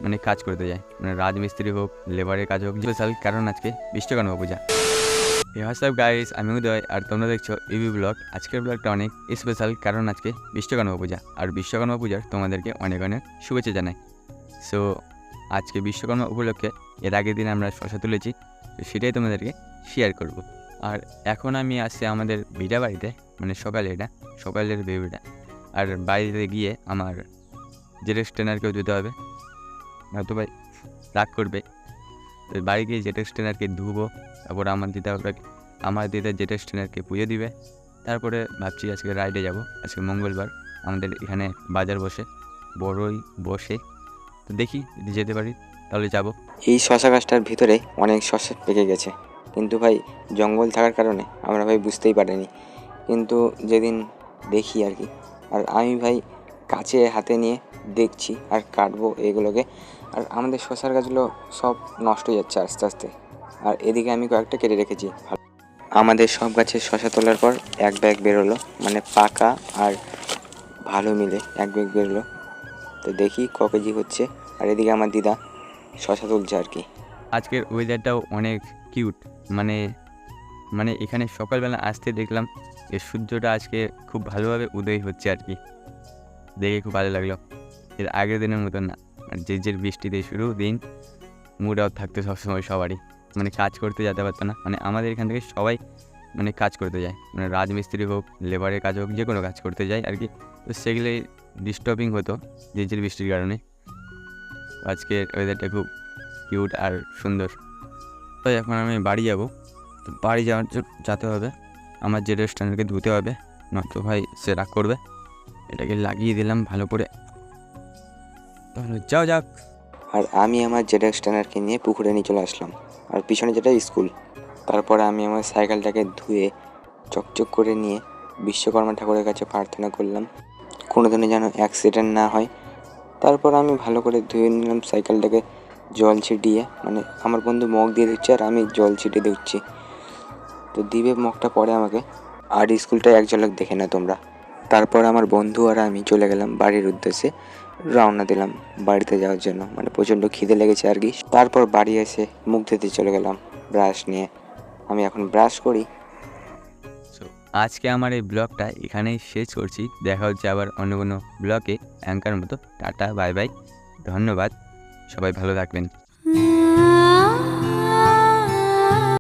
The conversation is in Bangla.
মানে কাজ করতে যায়, মানে রাজমিস্ত্রি হোক, লেবারের কাজ হোক। স্পেশাল কারণ আজকে বিশ্বকর্মা পূজা। হোয়াটসঅ্যাপ গাইস, আমি উদয় আর তোমরা দেখছো ইবি ব্লগ। আজকের ব্লগটা অনেক স্পেশাল কারণ আজকে বিশ্বকর্মা পূজা, আর বিশ্বকর্মা পূজার তোমাদেরকে অনেক অনেক শুভেচ্ছা জানাই। সো আজকে বিশ্বকর্মা উপলক্ষে এর আগের দিন আমরা শশা তুলেছি, তো সেটাই তোমাদেরকে শেয়ার করব। আর এখন আমি আসছি আমাদের ভিটা বাড়িতে, মানে সকালের বেবিটা। আর বাড়িতে গিয়ে আমার জেরক্স ট্রেনারকেও দিতে হবে, নয়তো ভাই রাগ করবে। তো বাড়ি গিয়ে জেরক্স ট্রেনারকে ধুবো, তারপর আমার দিদা জেরক্স ট্রেনারকে পুজো দিবে। তারপরে ভাবছি আজকে রাইডে যাব। আজকে মঙ্গলবার, আমাদের এখানে বাজার বড়ই বসে। তো দেখি যদি যেতে পারি তাহলে যাব। এই শশা গাছটার ভিতরে অনেক শশা পেকে গেছে, কিন্তু ভাই জঙ্গল থাকার কারণে আমরা ভাই বুঝতেই পারিনি। কিন্তু যেদিন দেখি আর কি, আর আমি ভাই কাছে হাতে নিয়ে দেখছি আর কাটবো এগুলোকে। আর আমাদের শশার গাছগুলো সব নষ্ট হয়ে যাচ্ছে আস্তে আস্তে। আর এদিকে আমি কয়েকটা কেটে রেখেছি। আমাদের সব গাছের শশা তোলার পর এক ব্যাগ বেরোলো, মানে পাকা আর ভালো মিলে এক ব্যাগ বেরোলো। তো দেখি ক কেজি হচ্ছে। আর এদিকে আমার দিদা শশা তুলছে আর কি। আজকের ওয়েদারটাও অনেক কিউট, মানে মানে এখানে সকালবেলা আসতে দেখলাম যে সূর্যটা আজকে খুব ভালোভাবে উদয় হচ্ছে আর কি, দেখে খুব ভালো লাগলো। এর আগের দিনের মতন না, আর যে বৃষ্টিতে শুরু দিন, মুড অফ থাকতো সবসময় সবারই, মানে কাজ করতে যেতে পারতো না। মানে আমাদের এখান থেকে সবাই মানে কাজ করতে যায়, মানে রাজমিস্ত্রি হোক, লেবারের কাজ হোক, যে কোনো কাজ করতে যায় আর কি। তো সেগুলোই ডিস্টার্বিং হতো যে বৃষ্টির কারণে। আজকের ওয়েদারটা খুব কিউট আর সুন্দর। তো এখন আমি বাড়ি যাব। তো বাড়ি যেতে হবে, আমার যে রেস্টুরেন্টকে ধুতে হবে, নয়তো ভাই সে রাগ করবে। এটাকে লাগিয়ে দিলাম ভালো করে, তাহলে যাক। আর আমি আমার জেডএক্স ট্রেনারকে নিয়ে পুকুরে নিয়ে চলে আসলাম, আর পিছনে যেটা স্কুল। তারপরে আমি আমার সাইকেলটাকে ধুয়ে চকচক করে নিয়ে বিশ্বকর্মা ঠাকুরের কাছে প্রার্থনা করলাম কোনো দিনও যেন অ্যাক্সিডেন্ট না হয়। তারপর আমি ভালো করে ধুয়ে নিলাম সাইকেলটাকে, জল ছিটিয়ে, মানে আমার বন্ধু মগ দিয়ে দিচ্ছে আর আমি জল ছিটিয়ে দিচ্ছি। তো দিবে মগটা পরে আমাকে। আর স্কুলটা এক ঝলক দেখে না তোমরা। তারপর আমার বন্ধু আর আমি চলে গেলাম বাড়ির উদ্দেশ্যে, রওনা দিলাম বাড়িতে যাওয়ার জন্য, মানে প্রচণ্ড খিদে লেগেছে আর কি। তারপর বাড়ি এসে মুখ ধুতে চলে গেলাম ব্রাশ নিয়ে। আমি এখন ব্রাশ করি। সো আজকে আমার এই ব্লগটা এখানেই শেষ করছি। দেখা হচ্ছে আবার অন্য কোনো ব্লগে অ্যাঙ্কার মতো। টাটা, বাই বাই, ধন্যবাদ, সবাই ভালো থাকবেন।